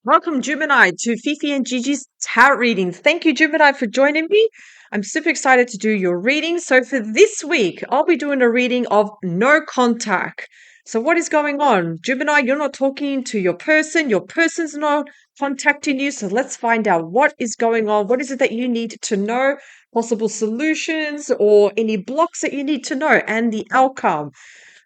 Welcome, Gemini, to Fifi and Gigi's tarot reading. Thank you, Gemini, for joining me. I'm super excited to do your reading. So, for this week, I'll be doing a reading of no contact. So, what is going on? Gemini, you're not talking to your person's not contacting you. So, let's find out what is going on. What is it that you need to know? Possible solutions or any blocks that you need to know, and the outcome.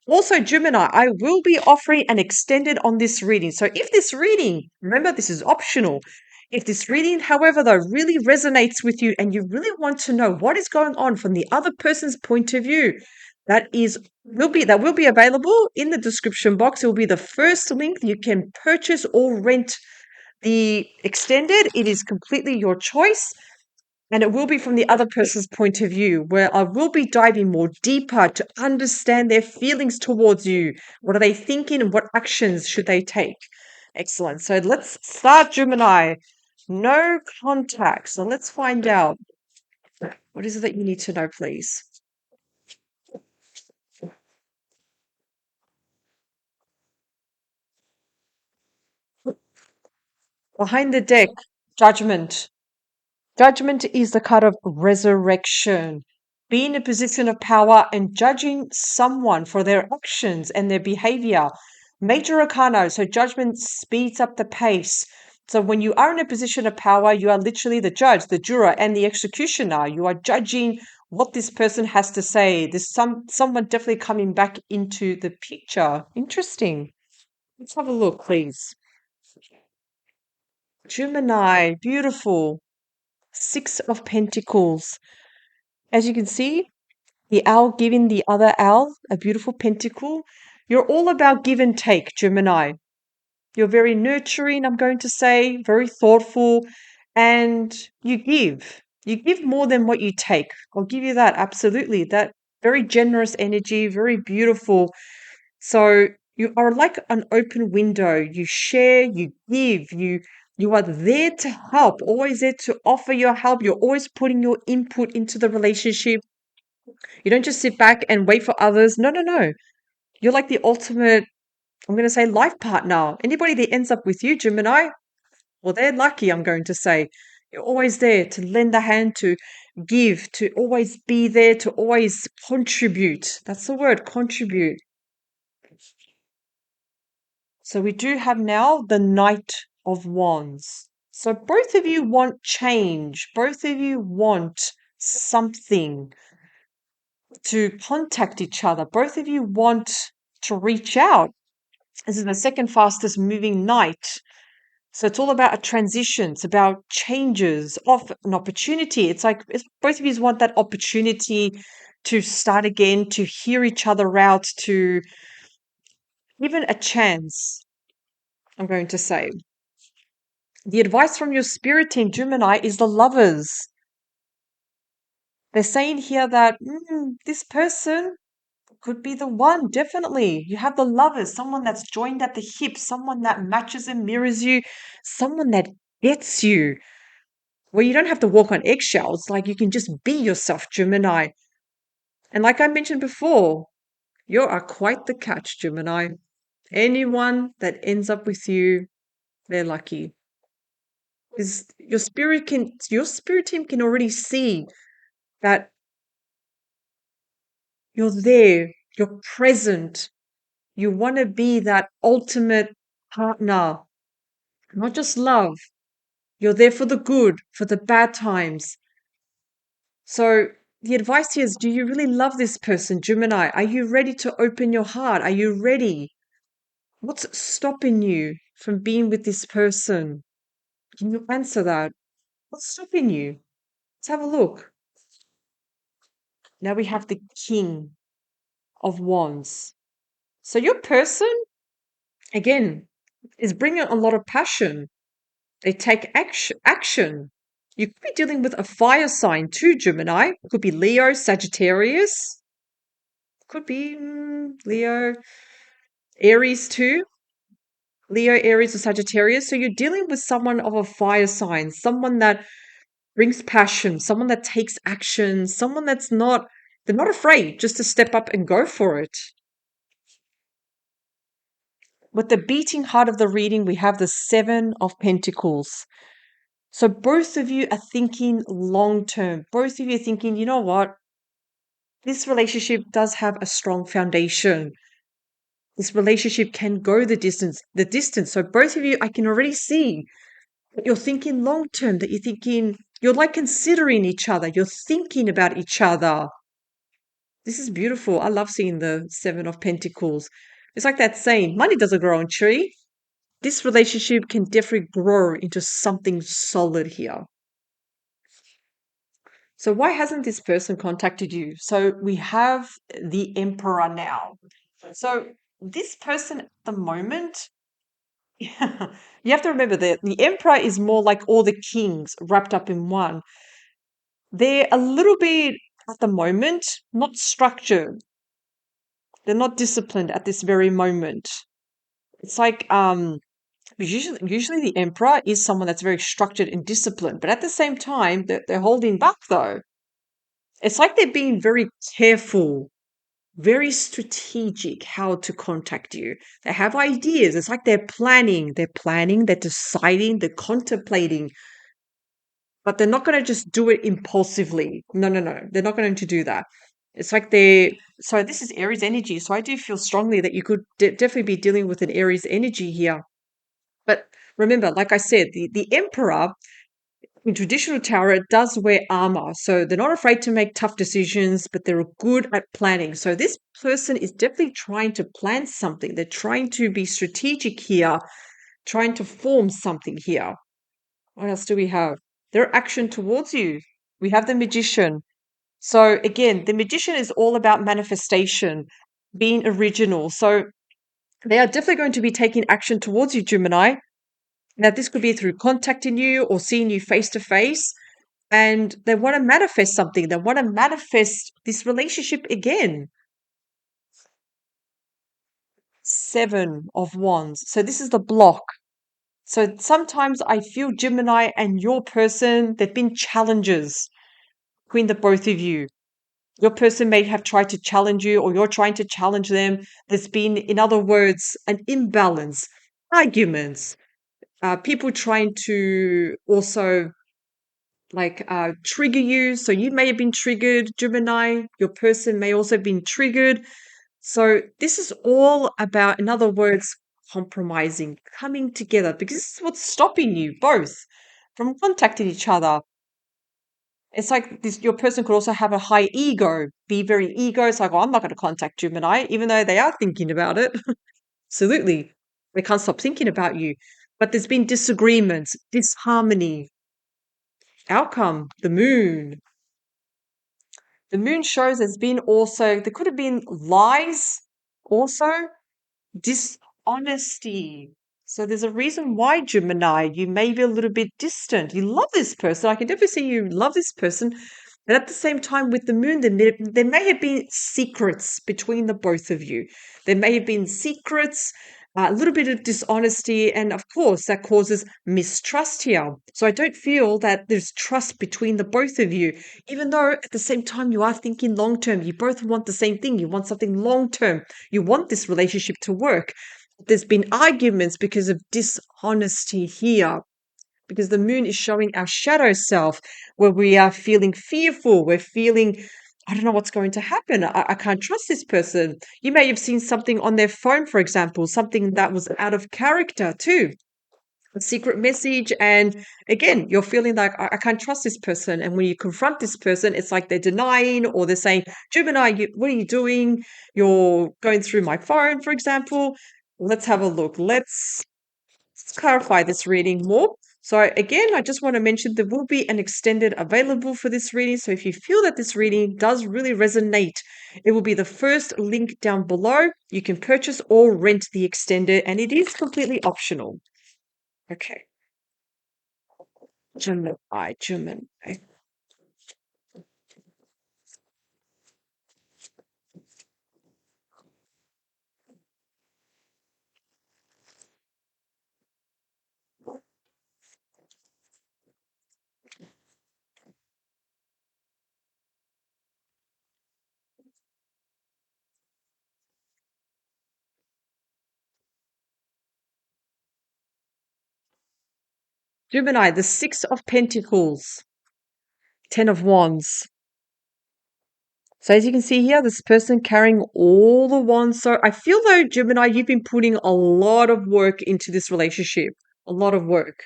Also, Gemini, I will be offering an extended on this reading. So if this reading, remember this is optional. If this reading, however, though, really resonates with you and you really want to know what is going on from the other person's point of view, that will be available in the description box. It will be the first link you can purchase or rent the extended. It is completely your choice. And it will be from the other person's point of view, where I will be diving more deeper to understand their feelings towards you. What are they thinking and what actions should they take? Excellent. So let's start, Gemini. No contact. So let's find out. What is it that you need to know, please? Behind the deck, judgment. Judgment is the card of resurrection. Be in a position of power and judging someone for their actions and their behavior. Major arcana, so judgment speeds up the pace. So when you are in a position of power, you are literally the judge, the juror, and the executioner. You are judging what this person has to say. There's someone definitely coming back into the picture. Interesting. Let's have a look, please. Gemini, beautiful. Six of Pentacles. As you can see, the owl giving the other owl a beautiful pentacle. You're all about give and take, Gemini. You're very nurturing, I'm going to say, very thoughtful, and you give. You give more than what you take. I'll give you that, absolutely. That very generous energy, very beautiful. So you are like an open window. You share, you give, you are there to help, always there to offer your help. You're always putting your input into the relationship. You don't just sit back and wait for others. No, no, no. You're like the ultimate, I'm going to say, life partner. Anybody that ends up with you, Gemini, well, they're lucky, I'm going to say. You're always there to lend a hand, to give, to always be there, to always contribute. That's the word, contribute. So we do have now the Knight of Wands. So both of you want change. Both of you want something to contact each other. Both of you want to reach out. This is the second fastest moving night. So it's all about a transition. It's about changes of an opportunity. It's like both of you want that opportunity to start again, to hear each other out, to even a chance, I'm going to say. The advice from your spirit team, Gemini, is the lovers. They're saying here that this person could be the one, definitely. You have the lovers, someone that's joined at the hip, someone that matches and mirrors you, someone that gets you, where you don't have to walk on eggshells. Like you can just be yourself, Gemini. And like I mentioned before, you are quite the catch, Gemini. Anyone that ends up with you, they're lucky. Because your spirit team can already see that you're there, you're present. You want to be that ultimate partner, not just love. You're there for the good, for the bad times. So the advice here is, do you really love this person, Gemini? Are you ready to open your heart? Are you ready? What's stopping you from being with this person? Can you answer that? What's stopping you? Let's have a look. Now we have the King of Wands. So your person, again, is bringing a lot of passion. They take action. You could be dealing with a fire sign too, Gemini. Could be Leo, Sagittarius. Could be Leo, Aries too. Leo, Aries, or Sagittarius. So you're dealing with someone of a fire sign, someone that brings passion, someone that takes action, someone they're not afraid just to step up and go for it. with the beating heart of the reading, we have the Seven of Pentacles. So both of you are thinking long term. Both of you are thinking, you know what? This relationship does have a strong foundation. This relationship can go the distance. So both of you, I can already see that you're thinking long term, that you're like considering each other. You're thinking about each other. This is beautiful. I love seeing the Seven of Pentacles. It's like that saying, money doesn't grow on a tree. This relationship can definitely grow into something solid here. So why hasn't this person contacted you? So we have the Emperor now. So this person at the moment, you have to remember that the Emperor is more like all the kings wrapped up in one. They're a little bit at the moment not structured. They're not disciplined at this very moment. It's like usually the Emperor is someone that's very structured and disciplined, but at the same time they're holding back though. It's like they're being very careful, very strategic how to contact you. They have ideas. It's like they're planning, they're deciding, they're contemplating, but they're not going to just do it impulsively. No, no, no. They're not going to do that. It's like so this is Aries energy. So I do feel strongly that you could definitely be dealing with an Aries energy here. But remember, like I said, the Emperor in traditional tarot does wear armor. So they're not afraid to make tough decisions, but they're good at planning. So this person is definitely trying to plan something. They're trying to be strategic here, trying to form something here. What else do we have? Their action towards you. We have the Magician. So again, the Magician is all about manifestation, being original. So they are definitely going to be taking action towards you, Gemini. Now, this could be through contacting you or seeing you face to face, and they want to manifest something. They want to manifest this relationship again. Seven of Wands. So this is the block. So sometimes I feel Gemini and your person, there've been challenges between the both of you. Your person may have tried to challenge you, or you're trying to challenge them. There's been, in other words, an imbalance, arguments, people trying to also like trigger you. So you may have been triggered, Gemini. Your person may also have been triggered. So this is all about, in other words, compromising, coming together, because this is what's stopping you both from contacting each other. It's like this, your person could also have a high ego, be very ego. It's like, oh, I'm not going to contact Gemini, even though they are thinking about it. Absolutely. They can't stop thinking about you. But there's been disagreements, disharmony, outcome, the moon. The moon shows there's been also, there could have been lies also, dishonesty. So there's a reason why, Gemini, you may be a little bit distant. You love this person. I can definitely see you love this person. But at the same time, with the moon, there may have been secrets between the both of you. There may have been secrets, a little bit of dishonesty, and of course, that causes mistrust here. So I don't feel that there's trust between the both of you, even though at the same time you are thinking long term. You both want the same thing. You want something long term. You want this relationship to work. There's been arguments because of dishonesty here, because the moon is showing our shadow self, where we are feeling fearful. We're feeling, I don't know what's going to happen. I can't trust this person. You may have seen something on their phone, for example, something that was out of character too. A secret message. And again, you're feeling like, I can't trust this person. And when you confront this person, it's like they're denying, or they're saying, Gemini, what are you doing? You're going through my phone, for example. Let's have a look. Let's clarify this reading more. So again, I just want to mention there will be an extended available for this reading. So if you feel that this reading does really resonate, it will be the first link down below. You can purchase or rent the extended, and it is completely optional. Okay. Gemini, Gemini. Gemini, the Six of Pentacles, Ten of Wands. So as you can see here, this person carrying all the wands. So I feel though, Gemini, you've been putting a lot of work into this relationship, a lot of work.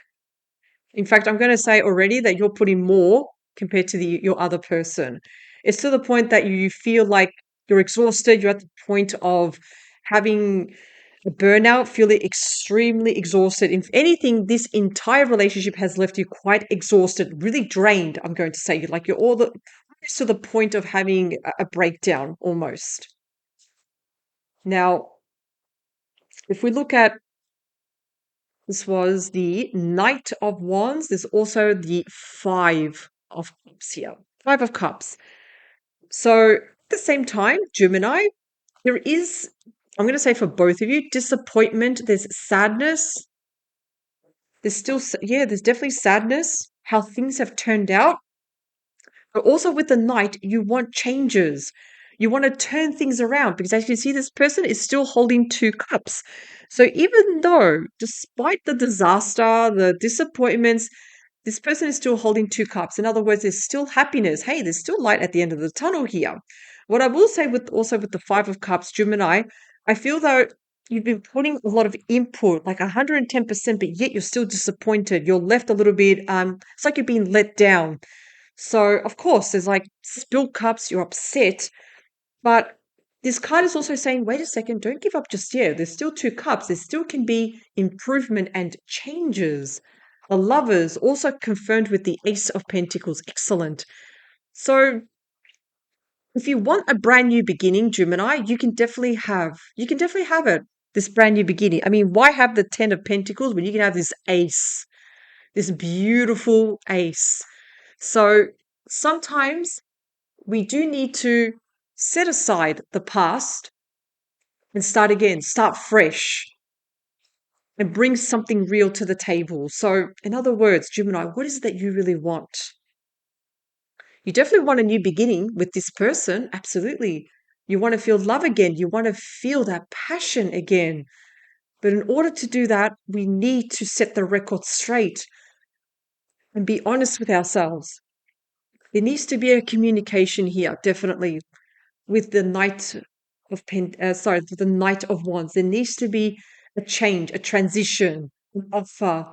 In fact, I'm going to say already that you're putting more compared to your other person. It's to the point that you feel like you're exhausted. You're at the point of having a burnout, feeling extremely exhausted. If anything, this entire relationship has left you quite exhausted, really drained. I'm going to say like you're all the almost to the point of having a breakdown almost. Now, if we look at this was the Knight of Wands. There's also the Five of Cups here. Five of Cups. So at the same time, Gemini, there is, I'm going to say for both of you, disappointment. There's sadness. There's still, yeah, there's definitely sadness, how things have turned out. But also with the Knight, you want changes. You want to turn things around because as you can see, this person is still holding two cups. So even though, despite the disaster, the disappointments, this person is still holding two cups. In other words, there's still happiness. Hey, there's still light at the end of the tunnel here. What I will say with also with the Five of Cups, Gemini, I feel though you've been putting a lot of input, like 110%, but yet you're still disappointed. You're left a little bit, it's like you're being let down. So, of course, there's like spilled cups, you're upset. But this card is also saying, wait a second, don't give up just yet. There's still two cups. There still can be improvement and changes. The lovers also confirmed with the Ace of Pentacles. Excellent. So if you want a brand new beginning, Gemini, you can definitely have it. This brand new beginning. I mean, why have the Ten of Pentacles when you can have this ace, this beautiful ace? So sometimes we do need to set aside the past and start again, start fresh, and bring something real to the table. So, in other words, Gemini, what is it that you really want? You definitely want a new beginning with this person. Absolutely. You want to feel love again. You want to feel that passion again. But in order to do that, we need to set the record straight and be honest with ourselves. There needs to be a communication here, definitely, with the with the Knight of Wands. There needs to be a change, a transition, an offer.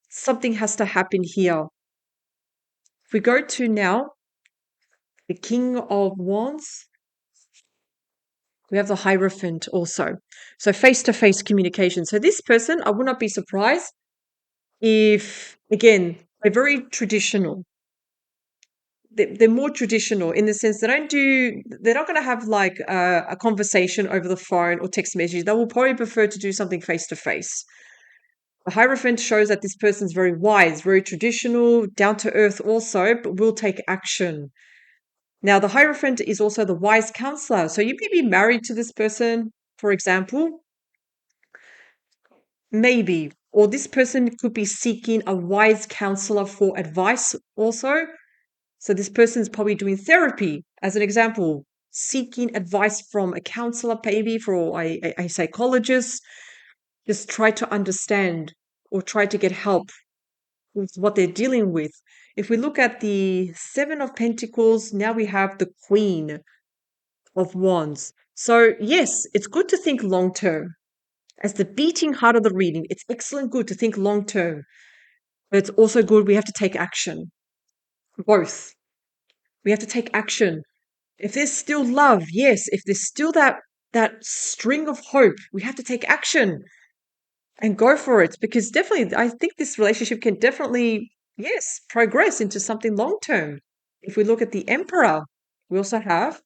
Something has to happen here. If we go to now the King of Wands, we have the Hierophant also. So face-to-face communication. So this person, I would not be surprised if, again, they're very traditional. They're more traditional in the sense they're not going to have like a conversation over the phone or text message. They will probably prefer to do something face to face. The Hierophant shows that this person's very wise, very traditional, down to earth also, but will take action. Now, the Hierophant is also the wise counselor. So you may be married to this person, for example, maybe, or this person could be seeking a wise counselor for advice also. So this person's probably doing therapy, as an example, seeking advice from a counselor, maybe for a psychologist. Just try to understand or try to get help with what they're dealing with. If we look at the Seven of Pentacles, now we have the Queen of Wands. So yes, it's good to think long term. As the beating heart of the reading, it's excellent good to think long term. But it's also good we have to take action. Both. We have to take action. If there's still love, yes. If there's still that string of hope, we have to take action and go for it. Because definitely, I think this relationship can definitely, yes, progress into something long term. If we look at the Emperor, we also have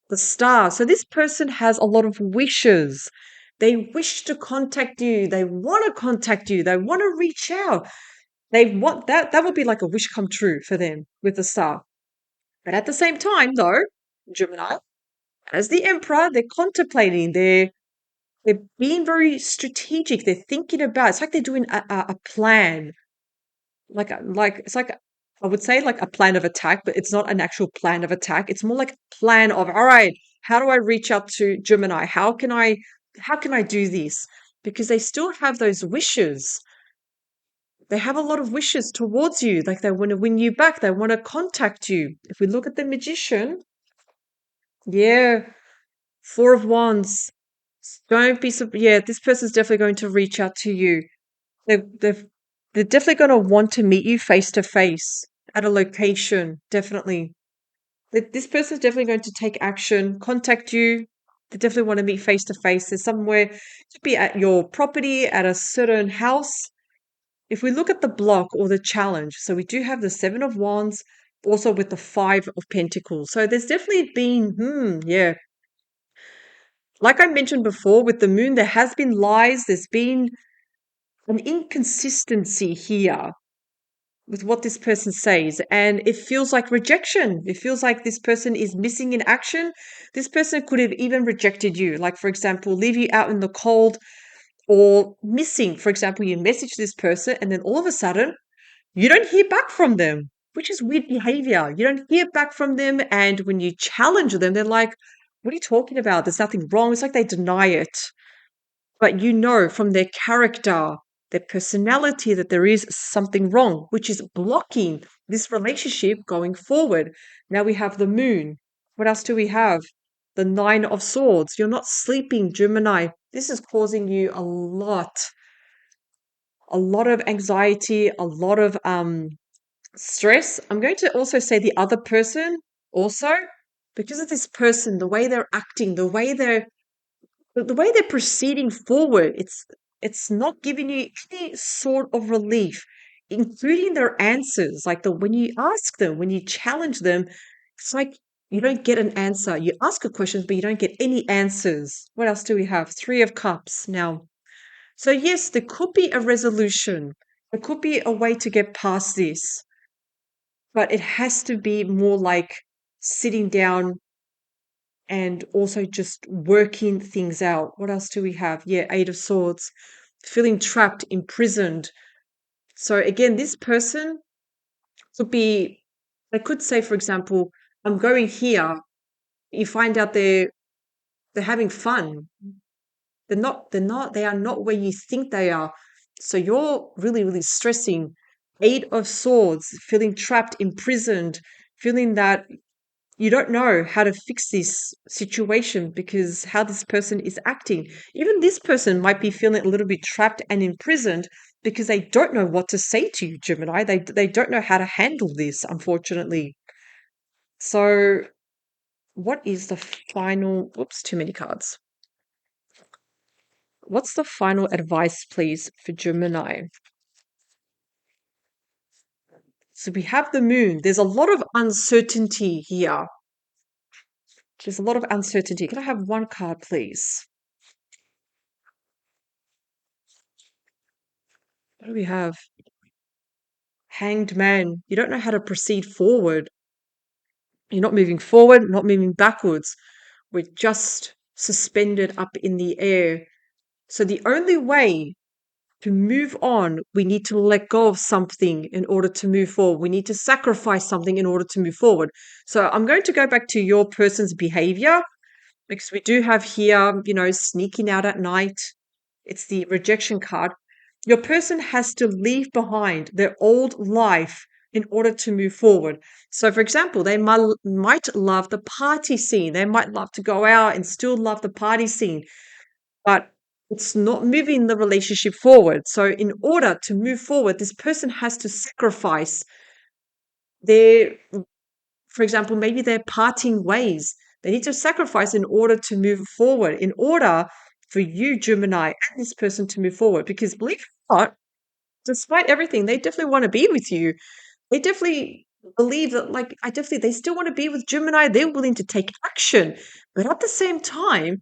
the Star. So this person has a lot of wishes. They wish to contact you. They want to contact you. They want to reach out. They want that would be like a wish come true for them with the Star. But at the same time, though, Gemini, as the emperor, they're contemplating, they're being very strategic. They're thinking about. It's like they're doing a plan, like it's like I would say like a plan of attack, but it's not an actual plan of attack. It's more like a plan of all right. How do I reach out to Gemini? How can I do this? Because they still have those wishes. They have a lot of wishes towards you. Like they want to win you back. They want to contact you. If we look at the magician, yeah, Four of Wands. Don't be, yeah, this person's definitely going to reach out to you. They've, they're definitely going to want to meet you face to face at a location. Definitely. This person's definitely going to take action, contact you. They definitely want to meet face to face. There's somewhere to be at your property, at a certain house. If we look at the block or the challenge, so we do have the Seven of Wands, also with the Five of Pentacles. So there's definitely been, yeah. Like I mentioned before, with the moon, there has been lies. There's been an inconsistency here with what this person says, and it feels like rejection. It feels like this person is missing in action. This person could have even rejected you, like, for example, leave you out in the cold or missing. For example, you message this person and then all of a sudden you don't hear back from them, which is weird behavior. You don't hear back from them, and when you challenge them, they're like, what are you talking about? There's nothing wrong. It's like they deny it. But you know from their character, their personality, that there is something wrong, which is blocking this relationship going forward. Now we have the moon. What else do we have? The Nine of Swords. You're not sleeping, Gemini. This is causing you a lot of anxiety, a lot of stress. I'm going to also say the other person also, because of this person, the way they're acting, the way they're proceeding forward, it's not giving you any sort of relief, including their answers. Like when you ask them, when you challenge them, it's like you don't get an answer. You ask a question, but you don't get any answers. What else do we have? Three of Cups now. So yes, there could be a resolution. There could be a way to get past this, but it has to be more like sitting down and also just working things out. What else do we have? Yeah, Eight of Swords, feeling trapped, imprisoned. So again, this person could be, they could say, for example, I'm going here. You find out they're having fun. They are not where you think they are. So you're really, really stressing. Eight of Swords, feeling trapped, imprisoned, feeling that you don't know how to fix this situation because how this person is acting. Even this person might be feeling a little bit trapped and imprisoned because they don't know what to say to you, Gemini. They don't know how to handle this, unfortunately. So, what is the final? Oops, too many cards. What's the final advice, please, for Gemini? So we have the moon. There's a lot of uncertainty here. There's a lot of uncertainty. Can I have one card, please? What do we have? Hanged Man. You don't know how to proceed forward. You're not moving forward, not moving backwards. We're just suspended up in the air. So the only way to move on, we need to let go of something in order to move forward. We need to sacrifice something in order to move forward. So I'm going to go back to your person's behavior because we do have here, sneaking out at night. It's the rejection card. Your person has to leave behind their old life in order to move forward. So, for example, they might love the party scene. They might love to go out and still love the party scene, but it's not moving the relationship forward. So, in order to move forward, this person has to sacrifice their, for example, maybe they're parting ways. They need to sacrifice in order to move forward, in order for you, Gemini, and this person to move forward. Because believe it or not, despite everything, they definitely want to be with you. They definitely believe that, like, they still want to be with Gemini. They're willing to take action. But at the same time,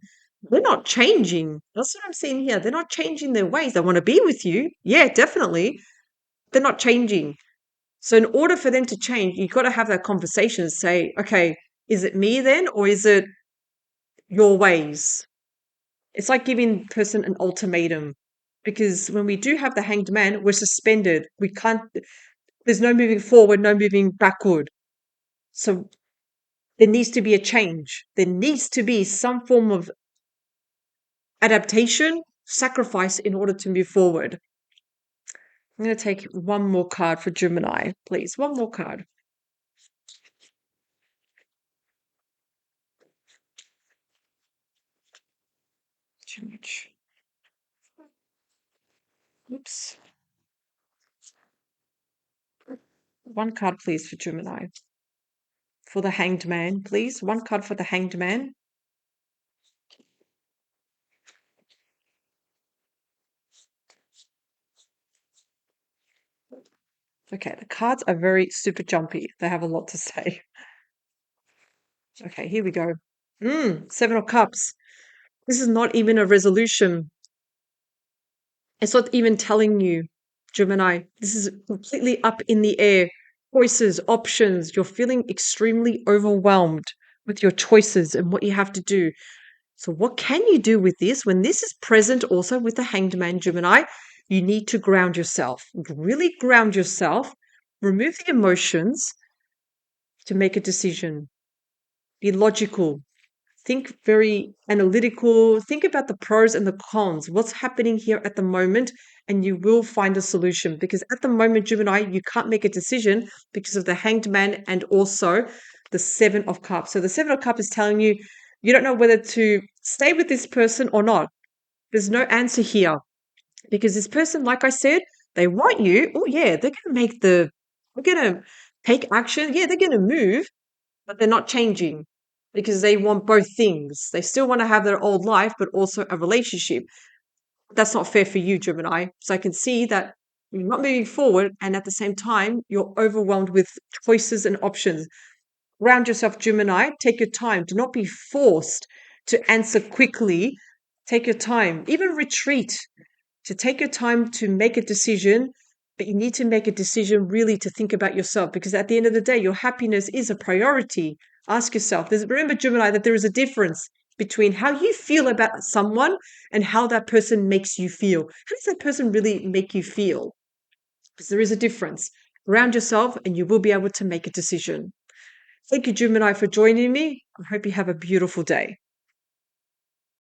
they're not changing. That's what I'm seeing here. They're not changing their ways. They want to be with you. Yeah, definitely. They're not changing. So in order for them to change, you've got to have that conversation and say, okay, is it me then, or is it your ways? It's like giving person an ultimatum, because when we do have the Hanged Man, we're suspended. We can't, there's no moving forward, no moving backward. So there needs to be a change. There needs to be some form of adaptation, sacrifice in order to move forward. I'm going to take one more card for Gemini, please. One more card. Too much. Oops. One card, please, for Gemini. For the Hanged Man, please. One card for the Hanged Man. Okay, the cards are very super jumpy. They have a lot to say. Okay, here we go. Seven of Cups. This is not even a resolution. It's not even telling you, Gemini. This is completely up in the air. Choices, options. You're feeling extremely overwhelmed with your choices and what you have to do. So, what can you do with this when this is present also with the Hanged Man, Gemini? You need to ground yourself, really ground yourself, remove the emotions to make a decision. Be logical, think very analytical, think about the pros and the cons, what's happening here at the moment, and you will find a solution. Because at the moment, Gemini, you can't make a decision because of the Hanged Man and also the Seven of Cups. So the Seven of Cups is telling you you don't know whether to stay with this person or not. There's no answer here because this person, like I said, they want you. Oh yeah, they're gonna take action. Yeah, they're gonna move, but they're not changing because they want both things. They still want to have their old life, but also a relationship. That's not fair for you, Gemini. So I can see that you're not moving forward, and at the same time, you're overwhelmed with choices and options. Ground yourself, Gemini. Take your time. Do not be forced to answer quickly. Take your time. Even retreat to take your time to make a decision, but you need to make a decision really to think about yourself because at the end of the day, your happiness is a priority. Ask yourself, remember, Gemini, that there is a difference between how you feel about someone and how that person makes you feel. How does that person really make you feel? Because there is a difference. Ground yourself and you will be able to make a decision. Thank you, Gemini, for joining me. I hope you have a beautiful day.